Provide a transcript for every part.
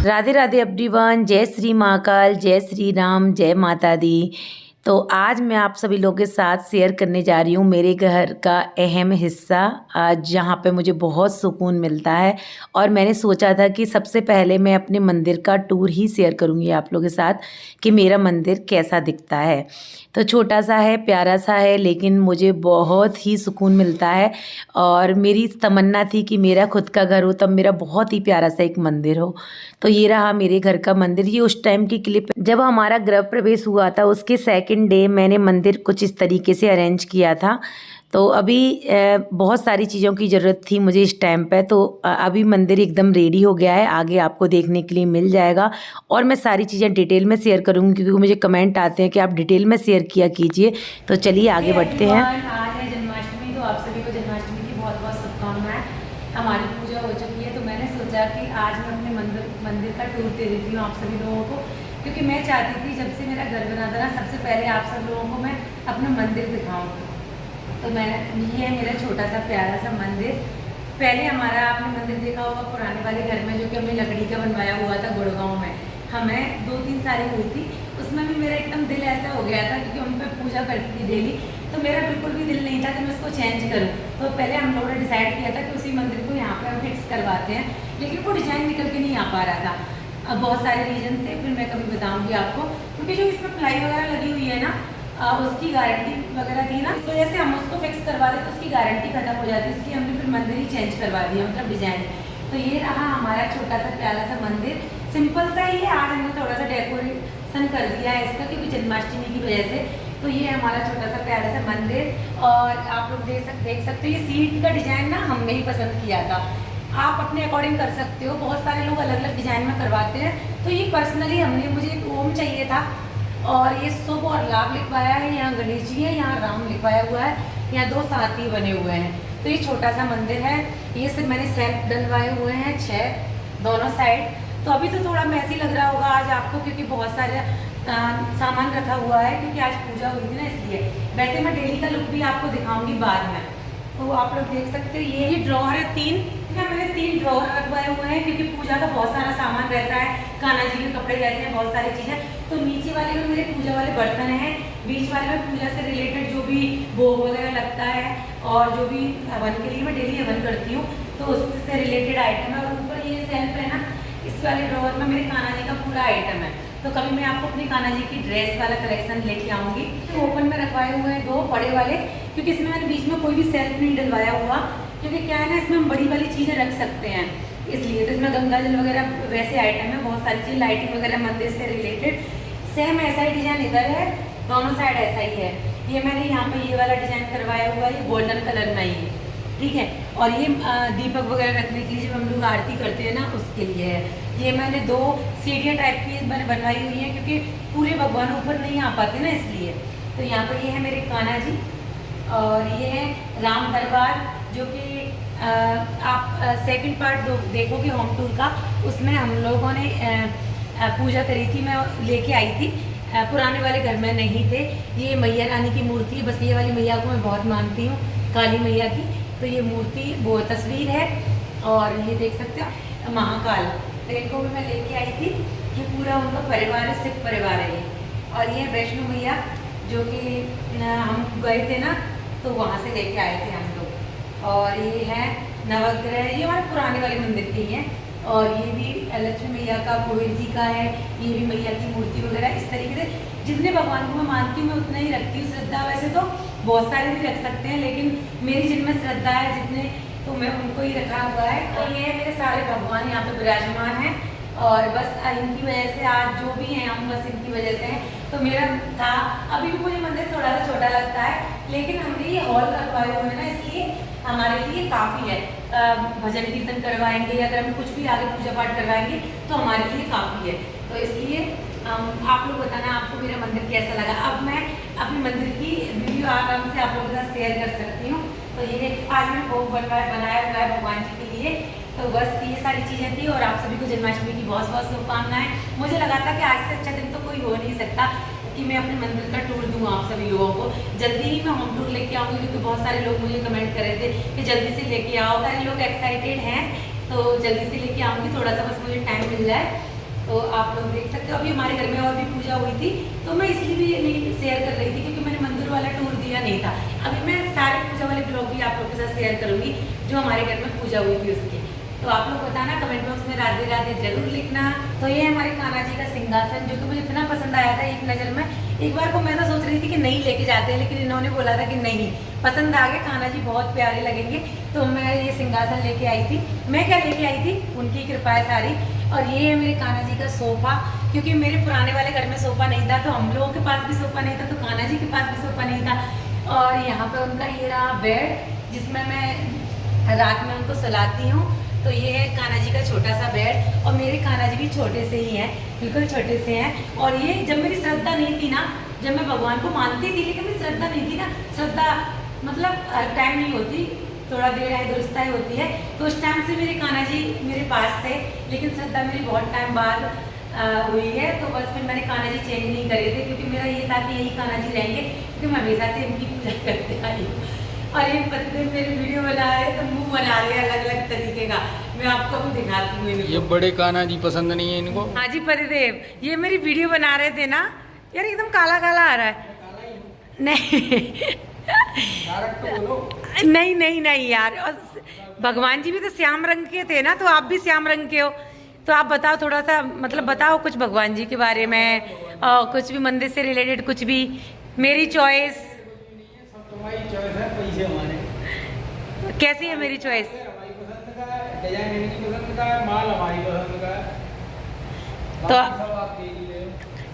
Radhe Radhe everyone. जय श्री महाकाल, जय श्री राम, जय माता दी। तो आज मैं आप सभी लोगों के साथ शेयर करने जा रही हूँ मेरे घर का अहम हिस्सा, जहाँ पे मुझे बहुत सुकून मिलता है। और मैंने सोचा था कि सबसे पहले मैं अपने मंदिर का टूर ही शेयर करूँगी आप लोगों के साथ कि मेरा मंदिर कैसा दिखता है। तो छोटा सा है, प्यारा सा है, लेकिन मुझे बहुत ही सुकून मिलता है। और मेरी तमन्ना थी कि मेरा खुद का घर हो, तब मेरा बहुत ही प्यारा सा एक मंदिर हो। तो ये रहा मेरे घर का मंदिर। ये उस टाइम की क्लिप जब हमारा गृह प्रवेश हुआ था, उसके सेकंड डे मैंने मंदिर कुछ इस तरीके से अरेंज किया था। तो अभी बहुत सारी चीज़ों की ज़रूरत थी मुझे इस टाइम पे। तो अभी मंदिर एकदम रेडी हो गया है, आगे आपको देखने के लिए मिल जाएगा। और मैं सारी चीज़ें डिटेल में शेयर करूँगी, क्योंकि मुझे कमेंट आते हैं कि आप डिटेल में शेयर किया कीजिए। तो चलिए आगे बढ़ते हैं। आज है जन्माष्टमी, तो आप सभी को जन्माष्टमी की बहुत बहुत शुभकामनाएं। हमारी पूजा हो चुकी है, तो मैंने सोचा कि आज मैं अपने मंदिर का टूर दे देती हूँ आप सभी लोगों को, क्योंकि मैं चाहती थी जब से मेरा घर बना था ना, सबसे पहले आप सब लोगों को मैं अपना मंदिर दिखाऊँ। तो मैं ये है मेरा छोटा सा प्यारा सा मंदिर। पहले हमारा आपने मंदिर देखा होगा पुराने वाले घर में, जो कि हमने लकड़ी का बनवाया हुआ था गुड़गांव में। हमें 2-3 साल हुई थी, उसमें भी मेरा एकदम दिल ऐसा हो गया था, क्योंकि उन पर पूजा करती थी डेली। तो मेरा बिल्कुल भी दिल नहीं था कि मैं उसको चेंज करूं। तो पहले हम लोगों ने डिसाइड किया था कि उसी मंदिर को यहाँ पर हम फिक्स करवाते हैं, लेकिन वो डिज़ाइन निकल के नहीं आ पा रहा था। अब बहुत सारे रीज़न थे, फिर मैं कभी बताऊँगी आपको। क्योंकि जो इसमें प्लाई वगैरह लगी हुई है ना, उसकी गारंटी वगैरह थी ना, तो जैसे हम उसको फिक्स करवा दें तो उसकी गारंटी खत्म हो जाती है, इसलिए हमने फिर मंदिर ही चेंज करवा दिया, मतलब डिज़ाइन। तो ये रहा हमारा छोटा सा प्यारा सा मंदिर। सिंपल सा ही है, आज हमने थोड़ा सा डेकोरेशन कर दिया है इसका, क्योंकि जन्माष्टमी की वजह से। तो ये हमारा छोटा सा प्यारा सा मंदिर। और आप लोग देख सकते हो, ये सीट का डिज़ाइन ना हमने ही पसंद किया था। आप अपने अकॉर्डिंग कर सकते हो, बहुत सारे लोग अलग अलग डिज़ाइन में करवाते हैं। तो ये पर्सनली मुझे एक ओम चाहिए था, और ये शुभ और लाभ लिखवाया है। यहाँ गणेश जी है, यहाँ राम लिखवाया हुआ है, यहाँ 2 साथी बने हुए हैं। तो ये छोटा सा मंदिर है। ये सिर्फ मैंने सेल्फ डलवाए हुए हैं 6 दोनों साइड। तो अभी तो थोड़ा मैसी लग रहा होगा आज आपको, क्योंकि बहुत सारे सामान रखा हुआ है, क्योंकि आज पूजा हुई थी ना, इसलिए। वैसे मैं डेली का लुक भी आपको दिखाऊंगी बाद में। तो आप लोग देख सकते हो, ये ड्रॉअर है 3। मैंने 3 ड्रॉअर रखवाए हुए हैं, क्योंकि पूजा का बहुत सारा सामान रहता है, कान्हा जी के कपड़े रहते हैं, बहुत सारी चीज़ें। तो नीचे वाले में मेरे पूजा वाले बर्तन हैं, बीच वाले में पूजा से रिलेटेड जो भी भोग वगैरह लगता है, और जो भी हवन के लिए मैं डेली हवन करती हूँ, तो उससे रिलेटेड आइटम है। और ऊपर ये सेल्फ है ना, इस वाले ड्रॉअर में मेरे कान्हा जी का पूरा आइटम है। तो कभी मैं आपको अपनी कान्हा जी की ड्रेस वाला कलेक्शन लेके आऊँगी। तो ओपन में रखवाए हुए हैं 2 बड़े वाले, क्योंकि इसमें मैंने बीच में कोई भी सेल्फ नहीं डलवाया हुआ, क्योंकि क्या है ना, इसमें हम बड़ी वाली चीज़ें रख सकते हैं, इसलिए। तो इसमें गंगा जल वगैरह वैसे आइटम है, बहुत सारी चीज़, लाइटिंग वगैरह मंदिर से रिलेटेड। सेम ऐसा ही डिज़ाइन इधर है, दोनों साइड ऐसा ही है। ये मैंने यहाँ पे ये वाला डिज़ाइन करवाया हुआ है, ये गोल्डन कलर में ही है, ठीक है। और ये दीपक वगैरह रखने के लिए, जब हम लोग आरती करते हैं ना, उसके लिए है। ये मैंने 2 सीढ़ियाँ टाइप की मैंने बनवाई हुई हैं, क्योंकि पूरे भगवान ऊपर नहीं आ पाते ना, इसलिए। तो यहाँ पर ये है मेरे कान्हा जी, और ये है राम दरबार, जो कि आप सेकंड पार्ट देखोगे होम टूर का, उसमें हम लोगों ने पूजा करी थी, मैं लेके आई थी। पुराने वाले घर में नहीं थे। ये मैया रानी की मूर्ति है, बस ये वाली मैया को मैं बहुत मानती हूँ, काली मैया की। तो ये मूर्ति, वो तस्वीर है। और ये देख सकते हो महाकाल, तो इनको भी मैं लेके आई थी। ये पूरा उनका परिवार है, सिख परिवार है ये। और ये वैष्णो मैया, जो कि हम गए थे ना, तो वहाँ से लेके आए थे हम लोग। और ये है नवग्रह, ये हमारे पुराने वाले मंदिर के ही हैं। और ये भी लक्ष्मी मैया का, कुबेर जी का है, ये भी मैया की मूर्ति वगैरह। इस तरीके से जितने भगवान को मैं मानती हूँ मैं उतना ही रखती हूँ श्रद्धा। वैसे तो बहुत सारे भी रख सकते हैं, लेकिन मेरी जिनमें श्रद्धा है जितने, तो मैं उनको ही रखा हुआ है। तो ये मेरे सारे भगवान यहाँ पे विराजमान हैं, और बस इनकी वजह से आज जो भी हैं हम, बस इनकी वजह से हैं। तो मेरा था, अभी भी मुझे मंदिर थोड़ा सा छोटा लगता है, लेकिन हमने ये हॉल करवाए हुए हैं ना, इसलिए हमारे लिए काफ़ी है। भजन कीर्तन करवाएंगे, अगर हम कुछ भी आगे पूजा पाठ करवाएंगे, तो हमारे लिए काफ़ी है। तो इसलिए आप लोग बताना आपको मेरा मंदिर कैसा लगा। अब मैं अपने मंदिर की वीडियो आराम से आप लोगों के साथ शेयर कर सकती हूँ। तो ये आज मैं भोग बनाया हुआ है भगवान जी के लिए। तो बस ये सारी चीज़ें थी, और आप सभी को जन्माष्टमी की बहुत बहुत शुभकामनाएं। मुझे लगा था कि आज से अच्छा दिन तो कोई हो नहीं सकता कि मैं अपने मंदिर का टूर दूँ आप सभी लोगों को। जल्दी ही मैं होम टूर लेके आऊँगी, क्योंकि बहुत सारे लोग मुझे कमेंट कर रहे थे कि जल्दी से लेके आओ। सारे लोग एक्साइटेड हैं, तो जल्दी से लेके आऊँगी, थोड़ा सा बस मुझे टाइम मिल जाए। तो आप लोग देख सकते हो। अभी हमारे घर में और भी पूजा हुई थी, तो मैं इसलिए भी ये नहीं शेयर कर रही थी क्योंकि मैंने मंदिर वाला टूर दिया नहीं था। अभी मैं सारे पूजा वाले ब्लॉग भी आप लोग के साथ शेयर करूँगी जो हमारे घर में पूजा हुई थी उसकी। तो आप लोग बताना कमेंट बॉक्स में राधे राधे जरूर लिखना। तो ये हमारे कान्हा जी का सिंहासन जो कि मुझे इतना पसंद आया था एक नज़र में। एक बार को मैं तो सोच रही थी कि नहीं लेके जाते हैं, लेकिन इन्होंने बोला था कि नहीं, पसंद आ गए, कान्हा जी बहुत प्यारे लगेंगे। तो मैं ये सिंहासन लेके आई थी। मैं क्या लेके आई थी, उनकी कृपा है सारी। और ये है मेरे कान्हा जी का सोफा, क्योंकि मेरे पुराने वाले घर में सोफा नहीं था, तो हम लोगों के पास भी सोफा नहीं था, तो कान्हा जी के पास भी सोफा नहीं था। और यहाँ पे उनका ये रहा बेड, जिसमें मैं रात में उनको सुलाती हूँ। तो ये है कान्हा जी का छोटा सा बेड, और मेरे कान्हा जी भी छोटे से ही हैं, बिल्कुल छोटे से हैं। और ये जब मेरी श्रद्धा नहीं थी ना, जब मैं भगवान को मानती थी लेकिन मेरी श्रद्धा नहीं थी ना, श्रद्धा मतलब टाइम नहीं होती, थोड़ा देर है दुरुस्ताई होती है, तो उस टाइम से मेरे कान्हा जी मेरे पास थे। लेकिन श्रद्धा मेरी बहुत टाइम बाद हुई है, तो बस फिर मैंने कान्हा जी चेंज नहीं करे थे, क्योंकि मेरा ये था कि यही कान्हा जी रहेंगे, क्योंकि मैं हमेशा से इनकी पूजा करते आई हूँ। और ये पति मेरे वीडियो बना रहे हैं, तो मुंह बना रहे हैं अलग अलग तरीके का, मैं आपको भी दिखाती हूँ। ये बड़े कान्हा जी पसंद नहीं है इनको। हाँ जी पतिदेव, ये मेरी वीडियो बना रहे थे ना यार, एकदम काला काला आ रहा है। नहीं नहीं नहीं नहीं यार, भगवान जी भी तो श्याम रंग के थे ना, तो आप भी श्याम रंग के हो। तो आप बताओ थोड़ा सा, मतलब बताओ कुछ भगवान जी के बारे में, कुछ भी मंदिर से रिलेटेड, कुछ भी। मेरी चॉइस तुम्हारी चॉइस है, पैसे हमारे। कैसी है मेरी चॉइस? हमारी पसंद का है, डिजाइन इनकी पसंद का है, माल हमारी पसंद का है, तो सब आपके लिए।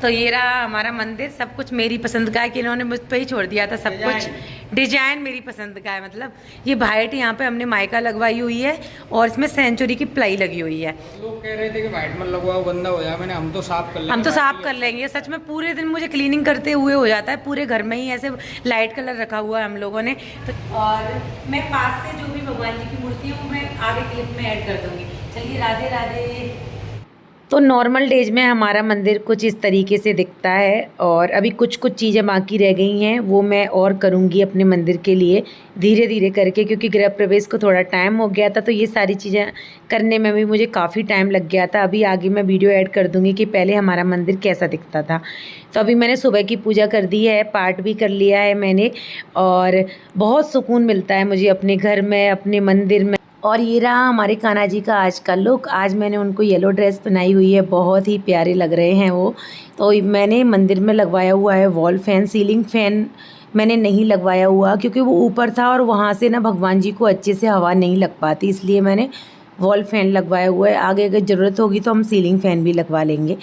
तो ये रहा हमारा मंदिर, सब कुछ मेरी पसंद का है कि इन्होंने मुझ पे ही छोड़ दिया था सब कुछ। डिजाइन मेरी पसंद का है, मतलब ये वाइट यहाँ पे हमने माइका लगवाई हुई है, और इसमें सेंचुरी की प्लाई लगी हुई है। लोग कह रहे थे कि वाइट मत लगवाओ, गंदा हो जाए, मैंने हम तो साफ कर लेंगे। हम तो साफ कर लेंगे, सच में पूरे दिन मुझे क्लीनिंग करते हुए हो जाता है, पूरे घर में ही ऐसे लाइट कलर रखा हुआ है हम लोगों ने। तो और मैं पास से जो भी भगवान जी की मूर्ति है वो मैं आगे क्लिप में ऐड कर दूँगी। चलिए राधे राधे। तो नॉर्मल डेज में हमारा मंदिर कुछ इस तरीके से दिखता है, और अभी कुछ कुछ चीज़ें बाकी रह गई हैं, वो मैं और करूँगी अपने मंदिर के लिए धीरे धीरे करके, क्योंकि गृह प्रवेश को थोड़ा टाइम हो गया था, तो ये सारी चीज़ें करने में भी मुझे काफ़ी टाइम लग गया था। अभी आगे मैं वीडियो ऐड कर दूँगी कि पहले हमारा मंदिर कैसा दिखता था। तो अभी मैंने सुबह की पूजा कर दी है, पाठ भी कर लिया है मैंने, और बहुत सुकून मिलता है मुझे अपने घर में, अपने मंदिर में। और ये रहा हमारे कान्हा जी का आज का लुक। आज मैंने उनको येलो ड्रेस पहनाई हुई है, बहुत ही प्यारे लग रहे हैं वो। तो मैंने मंदिर में लगवाया हुआ है वॉल फैन, सीलिंग फैन मैंने नहीं लगवाया हुआ, क्योंकि वो ऊपर था और वहाँ से ना भगवान जी को अच्छे से हवा नहीं लग पाती, इसलिए मैंने वॉल फैन लगवाया हुआ है। आगे अगर ज़रूरत होगी तो हम सीलिंग फ़ैन भी लगवा लेंगे।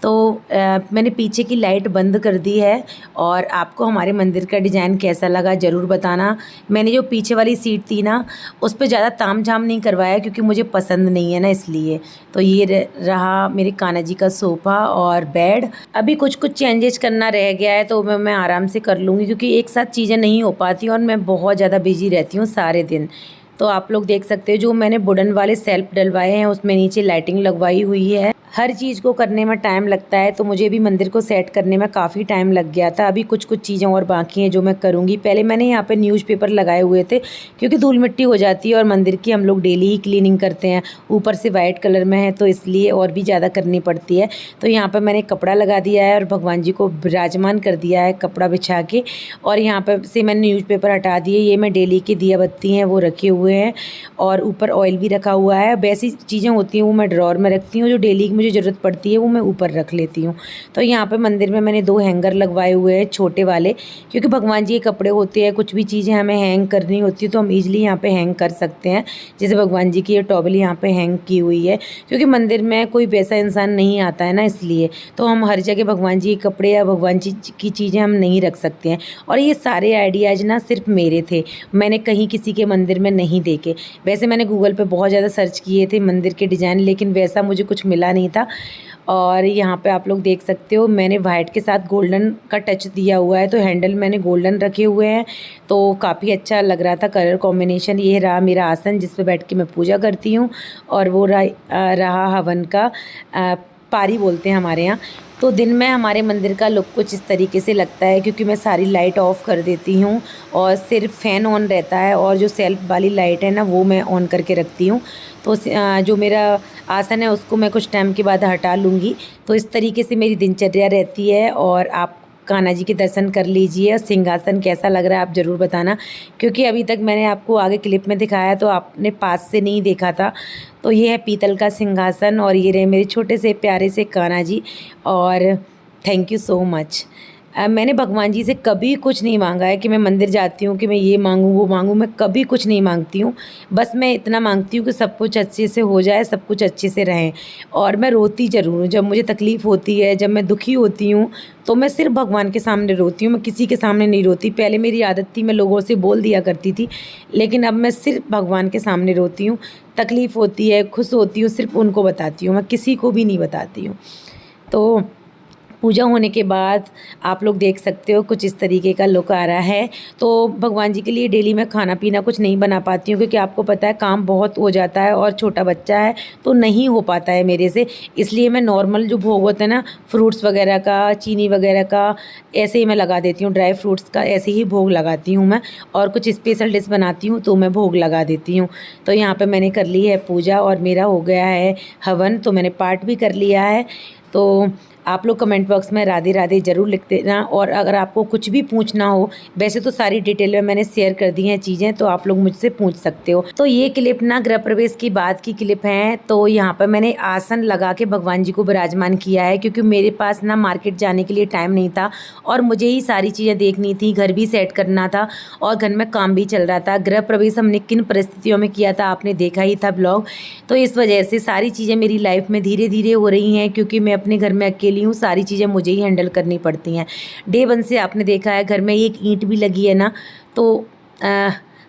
तो मैंने पीछे की लाइट बंद कर दी है। और आपको हमारे मंदिर का डिज़ाइन कैसा लगा ज़रूर बताना। मैंने जो पीछे वाली सीट थी ना, उस पर ज़्यादा ताम झाम नहीं करवाया, क्योंकि मुझे पसंद नहीं है ना, इसलिए। तो ये रहा मेरे कान्हा जी का सोफ़ा और बेड। अभी कुछ कुछ चेंजेस करना रह गया है, तो मैं आराम से कर लूँगी, क्योंकि एक साथ चीज़ें नहीं हो पाती और मैं बहुत ज़्यादा बिजी रहती हूँ सारे दिन। तो आप लोग देख सकते हो जो मैंने वुडन वाले सेल्फ डलवाए हैं, उसमें नीचे लाइटिंग लगवाई हुई है। हर चीज़ को करने में टाइम लगता है, तो मुझे भी मंदिर को सेट करने में काफ़ी टाइम लग गया था। अभी कुछ कुछ चीज़ें और बाकी हैं जो मैं करूँगी। पहले मैंने यहाँ पे न्यूज़पेपर लगाए हुए थे, क्योंकि धूल मिट्टी हो जाती है और मंदिर की हम लोग डेली ही क्लीनिंग करते हैं। ऊपर से वाइट कलर में है, तो इसलिए और भी ज़्यादा करनी पड़ती है। तो यहाँ पर मैंने कपड़ा लगा दिया है और भगवान जी को विराजमान कर दिया है कपड़ा बिछा के। और यहाँ पर से मैंने न्यूज़पेपर हटा दिए। ये मैं डेली की दिया बत्ती हैं वो रखे हुए हैं, और ऊपर ऑयल भी रखा हुआ है। वैसी चीज़ें होती हैं वो मैं ड्रॉर में रखती हूँ, जो डेली मुझे ज़रूरत पड़ती है वो मैं ऊपर रख लेती हूँ। तो यहाँ पे मंदिर में मैंने 2 हैंगर लगवाए हुए हैं, छोटे वाले, क्योंकि भगवान जी के कपड़े होते हैं, कुछ भी चीज़ें हमें हैंग करनी होती है तो हम ईजिली यहाँ पे हैंग कर सकते हैं। जैसे भगवान जी की ये टॉवल यहाँ पे हैंग की हुई है, क्योंकि मंदिर में कोई वैसा इंसान नहीं आता है ना, इसलिए। तो हम हर जगह भगवान जी के कपड़े या भगवान जी की चीज़ें हम नहीं रख सकते हैं। और ये सारे आइडियाज़ ना सिर्फ मेरे थे, मैंने कहीं किसी के मंदिर में नहीं देखे। वैसे मैंने गूगल पे बहुत ज़्यादा सर्च किए थे मंदिर के डिज़ाइन, लेकिन वैसा मुझे कुछ मिला नहीं था। और यहाँ पे आप लोग देख सकते हो मैंने वाइट के साथ गोल्डन का टच दिया हुआ है, तो हैंडल मैंने गोल्डन रखे हुए हैं, तो काफ़ी अच्छा लग रहा था कलर कॉम्बिनेशन। ये रहा मेरा आसन जिस पे बैठ के मैं पूजा करती हूँ, और वो रहा हवन का पारी बोलते हैं हमारे यहाँ। तो दिन में हमारे मंदिर का लुक कुछ इस तरीके से लगता है, क्योंकि मैं सारी लाइट ऑफ़ कर देती हूँ और सिर्फ फ़ैन ऑन रहता है, और जो सेल्फ वाली लाइट है ना वो मैं ऑन करके रखती हूँ। तो जो मेरा आसन है उसको मैं कुछ टाइम के बाद हटा लूँगी। तो इस तरीके से मेरी दिनचर्या रहती है। और आप कान्हा जी के दर्शन कर लीजिए। सिंहासन कैसा लग रहा है आप ज़रूर बताना, क्योंकि अभी तक मैंने आपको आगे क्लिप में दिखाया तो आपने पास से नहीं देखा था। तो ये है पीतल का सिंहासन, और ये रहे मेरे छोटे से प्यारे से कान्हा जी। और थैंक यू सो मच। मैंने भगवान जी से कभी कुछ नहीं मांगा है कि मैं मंदिर जाती हूँ कि मैं ये मांगूँ वो मांगूँ, मैं कभी कुछ नहीं मांगती हूँ। बस मैं इतना मांगती हूँ कि सब कुछ अच्छे से हो जाए, सब कुछ अच्छे से रहें। और मैं रोती ज़रूर हूँ, जब मुझे तकलीफ़ होती है, जब मैं दुखी होती हूँ तो मैं सिर्फ भगवान के सामने रोती हूँ, मैं किसी के सामने नहीं रोती। पहले मेरी आदत थी, मैं लोगों से बोल दिया करती थी, लेकिन अब मैं सिर्फ भगवान के सामने रोती हूँ। तकलीफ़ होती है, खुश होती हूँ, सिर्फ उनको बताती हूँ, मैं किसी को भी नहीं बताती हूँ। तो पूजा होने के बाद आप लोग देख सकते हो कुछ इस तरीके का लुक आ रहा है। तो भगवान जी के लिए डेली मैं खाना पीना कुछ नहीं बना पाती हूँ, क्योंकि आपको पता है काम बहुत हो जाता है और छोटा बच्चा है तो नहीं हो पाता है मेरे से। इसलिए मैं नॉर्मल जो भोग होता है ना, फ्रूट्स वगैरह का, चीनी वगैरह का, ऐसे ही मैं लगा देती हूँ। ड्राई फ्रूट्स का ऐसे ही भोग लगाती हूँ मैं, और कुछ स्पेशल डिश बनाती हूँ तो मैं भोग लगा देती हूँ। तो यहाँ पर मैंने कर ली है पूजा और मेरा हो गया है हवन, तो मैंने पाठ भी कर लिया है। तो आप लोग कमेंट बॉक्स में राधे राधे ज़रूर लिख देना। और अगर आपको कुछ भी पूछना हो, वैसे तो सारी डिटेल में मैंने शेयर कर दी हैं चीज़ें, तो आप लोग मुझसे पूछ सकते हो। तो ये क्लिप ना गृह प्रवेश की बाद की क्लिप है। तो यहाँ पर मैंने आसन लगा के भगवान जी को विराजमान किया है, क्योंकि मेरे पास ना मार्केट जाने के लिए टाइम नहीं था और मुझे ही सारी चीज़ें देखनी थी, घर भी सेट करना था और घर में काम भी चल रहा था। गृह प्रवेश हमने किन परिस्थितियों में किया था आपने देखा ही था ब्लॉग। तो इस वजह से सारी चीज़ें मेरी लाइफ में धीरे धीरे हो रही हैं, क्योंकि मैं अपने घर में अकेली हूँ, सारी चीज़ें मुझे ही हैंडल करनी पड़ती हैं। डे 1 से आपने देखा है घर में एक ईंट भी लगी है ना, तो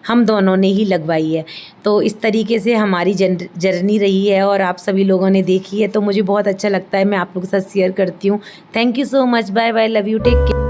हम दोनों ने ही लगवाई है। तो इस तरीके से हमारी जर्नी रही है और आप सभी लोगों ने देखी है, तो मुझे बहुत अच्छा लगता है, मैं आप लोगों के साथ शेयर करती हूँ। Thank you so much, bye bye, love you, take care.